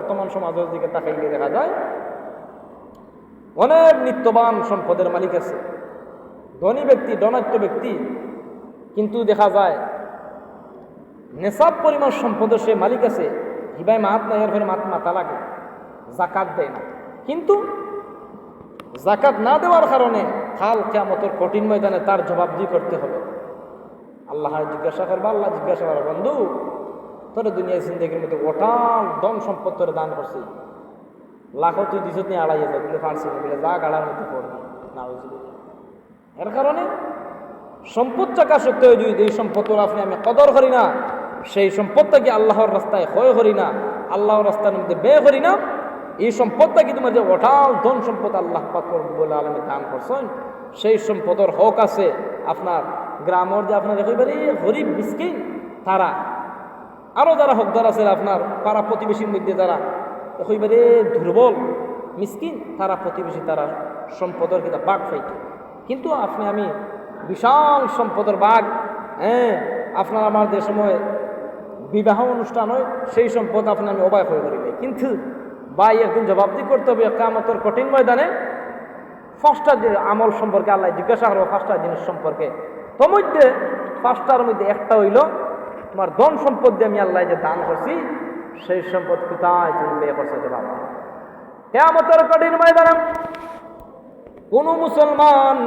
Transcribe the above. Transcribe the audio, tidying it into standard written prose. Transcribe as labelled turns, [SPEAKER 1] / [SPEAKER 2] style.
[SPEAKER 1] বর্তমান সমাজের দিকে তাকাইলে দেখা যায় অনেক নিত্যবান সম্পদের মালিক আছে, ধনী ব্যক্তি, ধনাঢ্য ব্যক্তি, কিন্তু দেখা যায় নেশাব পরিমাণ সম্পদের সে মালিক আছে, হিবায় মাত নাই, এর ফলে মাথা লাগে, জাকাত দেয় না। কিন্তু জাকাত না দেওয়ার কারণে কাল কিয়ামতের কঠিন ময়দানে তার জবাবদিহি করতে হবে। আল্লাহ জিজ্ঞাসা করবে, আল্লাহ জিজ্ঞাসা করবে, বন্ধু তোরে দুনিয়ায় জিন্দগির মধ্যে ওটাল ধন সম্পদ তোরে দান করছি, লাখো তুই দিছত নিয়ে 2,500 বলে পারছি না, বলে যা গাড়ার মধ্যে পড়বি না। এর কারণে সম্পদ টাকা সত্ত্বেও যদি এই সম্পদের আপনি আমি কদর করি না, সেই সম্পদটাকে আল্লাহর রাস্তায় ক্ষয় করি না, আল্লাহর রাস্তার মধ্যে ব্যয় করি না, এই সম্পদটা কি তোমার যে ওঠাল ধন সম্পদ আল্লাহ পাক রব্বুল আলামিন দান করছেন, সেই সম্পদের হক আছে আপনার গ্রামের যে আপনার একেবারে গরিব মিসকিন তারা, আরও যারা হকদার আছে আপনার পাড়া প্রতিবেশীর মধ্যে যারা একেবারে দুর্বল মিসকিন, তারা প্রতিবেশী তারা সম্পদের কিন্তু বাঘ পাইত। কিন্তু আপনি আমি বিশাল সম্পদের বাঘ, আপনার আমার যে সময় বিবাহ অনুষ্ঠান হয় সেই সম্পদ আপনি আমি অবাক হয়ে করি নাই, কিন্তু ভাই একদিন জবাবদিহি করতে হবে কিয়ামতের কঠিন ময়দানে। ফার্স্টটা যে আমল সম্পর্কে আল্লাহ জিজ্ঞাসা করবো, ফার্স্টটা জিনিস সম্পর্কে, তোর মধ্যে ফার্স্টটার মধ্যে একটা হইল তোমার ধন সম্পদ দিয়ে আমি আল্লাহ যে দান করছি সেই সম্পদ কোথায় তুমি ব্যয় করছো, জবাব কিয়ামতের কঠিন ময়দানে কোনো মুসলমান